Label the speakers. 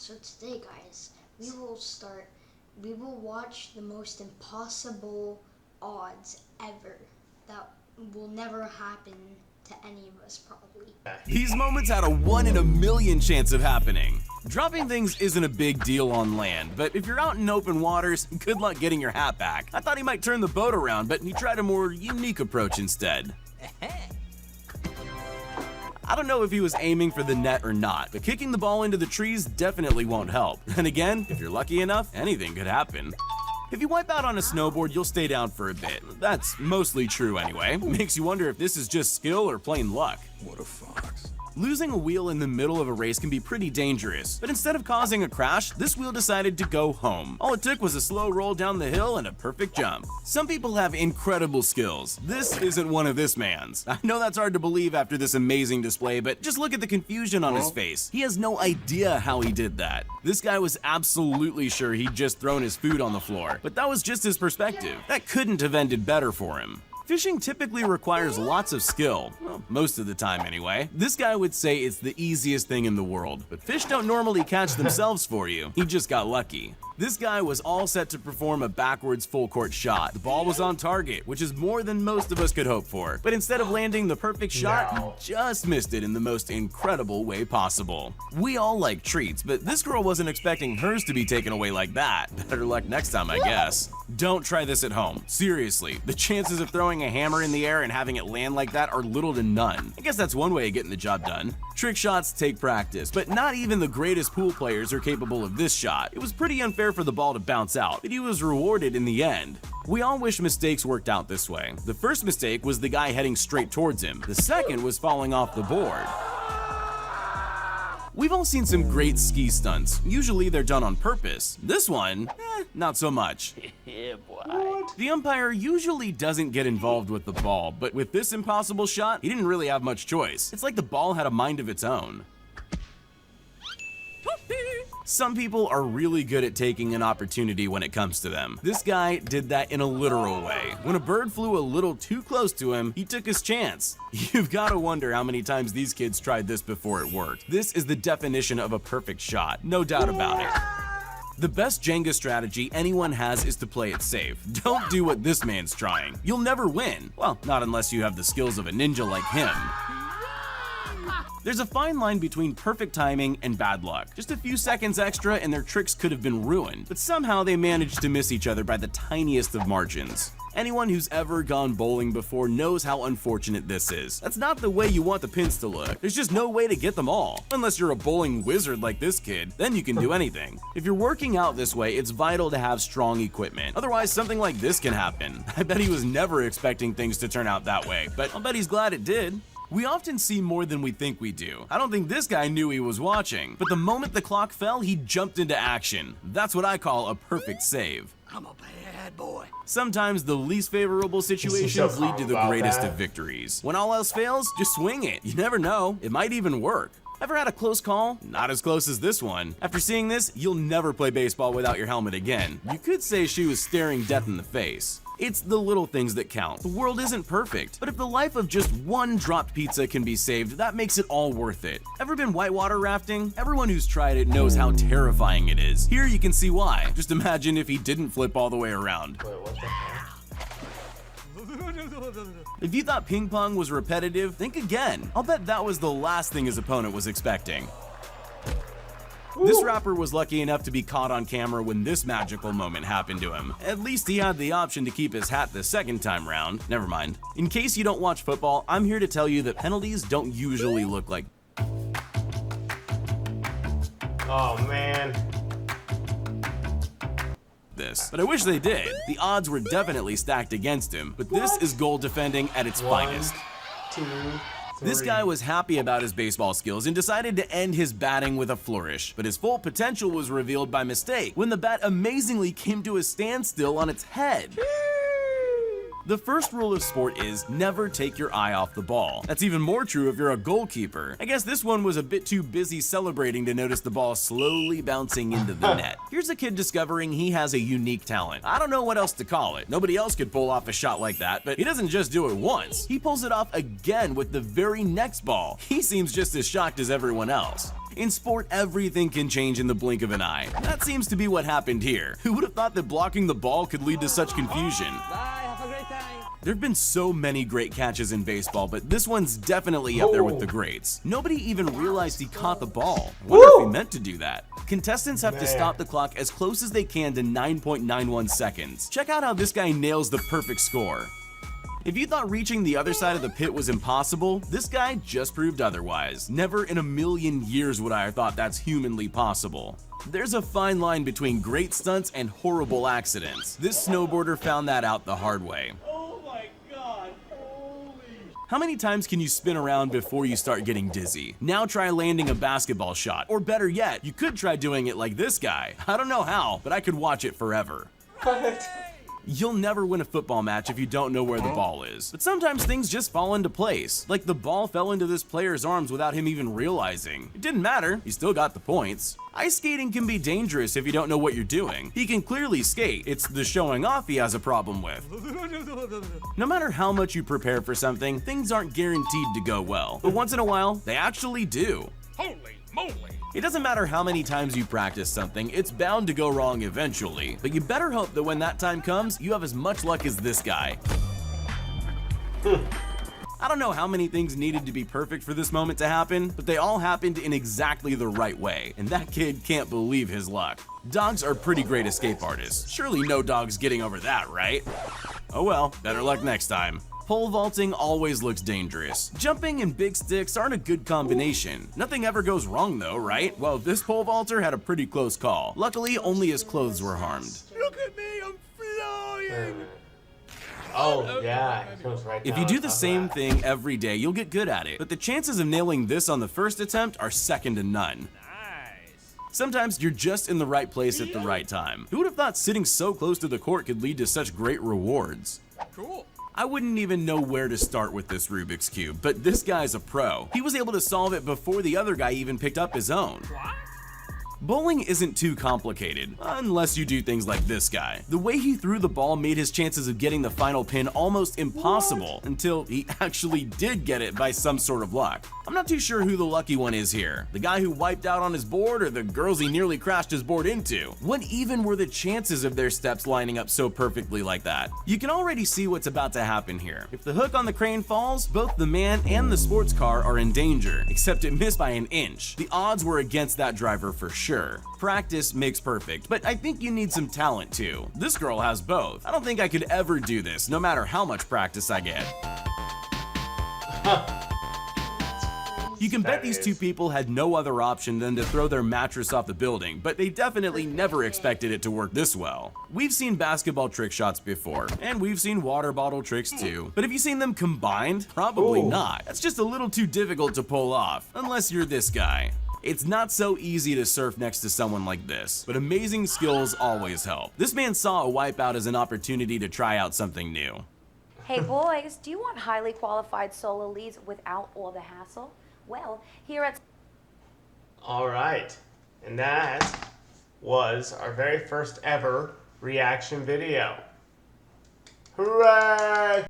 Speaker 1: So today, guys, we will watch the most impossible odds ever that will never happen to any of us, probably.
Speaker 2: These moments had a 1 in a million chance of happening. Dropping things isn't a big deal on land, but if you're out in open waters, good luck getting your hat back. I thought he might turn the boat around, but he tried a more unique approach instead. I don't know if he was aiming for the net or not, but kicking the ball into the trees definitely won't help. And again, if you're lucky enough, anything could happen. If you wipe out on a snowboard, you'll stay down for a bit. That's mostly true anyway. Makes you wonder if this is just skill or plain luck.
Speaker 3: What a fox.
Speaker 2: Losing a wheel in the middle of a race can be pretty dangerous, but instead of causing a crash, this wheel decided to go home. All it took was a slow roll down the hill and a perfect jump. Some people have incredible skills. This isn't one of this man's. I know that's hard to believe after this amazing display, but just look at the confusion on his face. He has no idea how he did that. This guy was absolutely sure he'd just thrown his food on the floor, but that was just his perspective. That couldn't have ended better for him. Fishing typically requires lots of skill, well, most of the time anyway. This guy would say it's the easiest thing in the world, but fish don't normally catch themselves for you. He just got lucky. This guy was all set to perform a backwards full court shot. The ball was on target, which is more than most of us could hope for. But instead of landing the perfect shot, he just missed it in the most incredible way possible. We all like treats, but this girl wasn't expecting hers to be taken away like that. Better luck next time, I guess. Don't try this at home. Seriously, the chances of throwing a hammer in the air and having it land like that are little to none. I guess that's one way of getting the job done. Trick shots take practice, but not even the greatest pool players are capable of this shot. It was pretty unfair for the ball to bounce out, but he was rewarded in the end. We all wish mistakes worked out this way. The first mistake was the guy heading straight towards him. The second was falling off the board. We've all seen some great ski stunts. Usually they're done on purpose. This one, not so much.
Speaker 3: Yeah, boy.
Speaker 2: The umpire usually doesn't get involved with the ball, but with this impossible shot, he didn't really have much choice. It's like the ball had a mind of its own. Some people are really good at taking an opportunity when it comes to them. This guy did that in a literal way. When a bird flew a little too close to him, he took his chance. You've got to wonder how many times these kids tried this before it worked. This is the definition of a perfect shot, no doubt about it. The best Jenga strategy anyone has is to play it safe. Don't do what this man's trying. You'll never win. Well, not unless you have the skills of a ninja like him. There's a fine line between perfect timing and bad luck. Just a few seconds extra and their tricks could have been ruined, but somehow they managed to miss each other by the tiniest of margins. Anyone who's ever gone bowling before knows how unfortunate this is. That's not the way you want the pins to look. There's just no way to get them all. Unless you're a bowling wizard like this kid, then you can do anything. If you're working out this way, it's vital to have strong equipment. Otherwise, something like this can happen. I bet he was never expecting things to turn out that way, but I'll bet he's glad it did. We often see more than we think we do. I don't think this guy knew he was watching, but the moment the clock fell, he jumped into action. That's what I call a perfect save.
Speaker 3: I'm a bad boy.
Speaker 2: Sometimes the least favorable situations
Speaker 4: so
Speaker 2: lead to the
Speaker 4: calm
Speaker 2: greatest
Speaker 4: about
Speaker 2: of
Speaker 4: that.
Speaker 2: victories. When all else fails, just swing it. You never know, it might even work. Ever had a close call? Not as close as this one. After seeing this, you'll never play baseball without your helmet again. You could say she was staring death in the face. It's the little things that count. The world isn't perfect, but if the life of just one dropped pizza can be saved, that makes it all worth it. Ever been whitewater rafting? Everyone who's tried it knows how terrifying it is. Here you can see why. Just imagine if he didn't flip all the way around.
Speaker 4: Wait, what's that?
Speaker 2: If you thought ping pong was repetitive, think again. I'll bet that was the last thing his opponent was expecting. This rapper was lucky enough to be caught on camera when this magical moment happened to him. At least he had the option to keep his hat the second time round. Never mind. In case you don't watch football, I'm here to tell you that penalties don't usually look like
Speaker 4: Oh man.
Speaker 2: this. But I wish they did. The odds were definitely stacked against him, but this is goal defending at its finest.
Speaker 4: 2, 3.
Speaker 2: This guy was happy about his baseball skills and decided to end his batting with a flourish, but his full potential was revealed by mistake when the bat amazingly came to a standstill on its head. The first rule of sport is never take your eye off the ball. That's even more true if you're a goalkeeper. I guess this one was a bit too busy celebrating to notice the ball slowly bouncing into the net. Here's a kid discovering he has a unique talent. I don't know what else to call it. Nobody else could pull off a shot like that, but he doesn't just do it once. He pulls it off again with the very next ball. He seems just as shocked as everyone else. In sport, everything can change in the blink of an eye. That seems to be what happened here. Who would have thought that blocking the ball could lead to such confusion?
Speaker 5: Bye, have a great time.
Speaker 2: There have been so many great catches in baseball, but this one's definitely up there with the greats. Nobody even realized he caught the ball. I wonder if he meant to do that. Contestants have to stop the clock as close as they can to 9.91 seconds. Check out how this guy nails the perfect score. If you thought reaching the other side of the pit was impossible, this guy just proved otherwise. Never in a million years would I have thought that's humanly possible. There's a fine line between great stunts and horrible accidents. This snowboarder found that out the hard way.
Speaker 3: Oh my god. Holy.
Speaker 2: How many times can you spin around before you start getting dizzy? Now try landing a basketball shot, or better yet, you could try doing it like this guy. I don't know how, but I could watch it forever.
Speaker 4: What?
Speaker 2: You'll never win a football match if you don't know where the ball is. But sometimes things just fall into place. Like the ball fell into this player's arms without him even realizing. It didn't matter, he still got the points. Ice skating can be dangerous if you don't know what you're doing. He can clearly skate, it's the showing off he has a problem with. No matter how much you prepare for something, things aren't guaranteed to go well. But once in a while, they actually do.
Speaker 3: Holy moly.
Speaker 2: It doesn't matter how many times you practice something, it's bound to go wrong eventually. But you better hope that when that time comes, you have as much luck as this guy. I don't know how many things needed to be perfect for this moment to happen, but they all happened in exactly the right way, and that kid can't believe his luck. Dogs are pretty great escape artists. Surely no dog's getting over that, right? Oh well, better luck next time. Pole vaulting always looks dangerous. Jumping and big sticks aren't a good combination. Nothing ever goes wrong though, right? Well, this pole vaulter had a pretty close call. Luckily, only his clothes were harmed.
Speaker 3: Look at me, I'm flying.
Speaker 4: Oh, yeah. It goes right
Speaker 2: If
Speaker 4: down
Speaker 2: you do
Speaker 4: on
Speaker 2: the
Speaker 4: top of
Speaker 2: same
Speaker 4: that.
Speaker 2: thing every day, you'll get good at it. But the chances of nailing this on the first attempt are second to none.
Speaker 3: Nice.
Speaker 2: Sometimes you're just in the right place at the right time. Who would have thought sitting so close to the court could lead to such great rewards?
Speaker 3: Cool.
Speaker 2: I wouldn't even know where to start with this Rubik's Cube, but this guy's a pro. He was able to solve it before the other guy even picked up his own.
Speaker 3: What?
Speaker 2: Bowling isn't too complicated, unless you do things like this guy. The way he threw the ball made his chances of getting the final pin almost impossible until he actually did get it by some sort of luck. I'm not too sure who the lucky one is here. The guy who wiped out on his board or the girls he nearly crashed his board into. What even were the chances of their steps lining up so perfectly like that? You can already see what's about to happen here. If the hook on the crane falls, both the man and the sports car are in danger, except it missed by an inch. The odds were against that driver for sure. Practice makes perfect, but I think you need some talent too. This girl has both. I don't think I could ever do this, no matter how much practice I get. You can bet these two people had no other option than to throw their mattress off the building, but they definitely never expected it to work this well. We've seen basketball trick shots before, and we've seen water bottle tricks too. But have you seen them combined? Probably not. That's just a little too difficult to pull off, unless you're this guy. It's not so easy to surf next to someone like this, but amazing skills always help. This man saw a wipeout as an opportunity to try out something new.
Speaker 6: Hey boys, do you want highly qualified solo leads without all the hassle? Well, here at
Speaker 4: All right. And that was our very first ever reaction video. Hooray!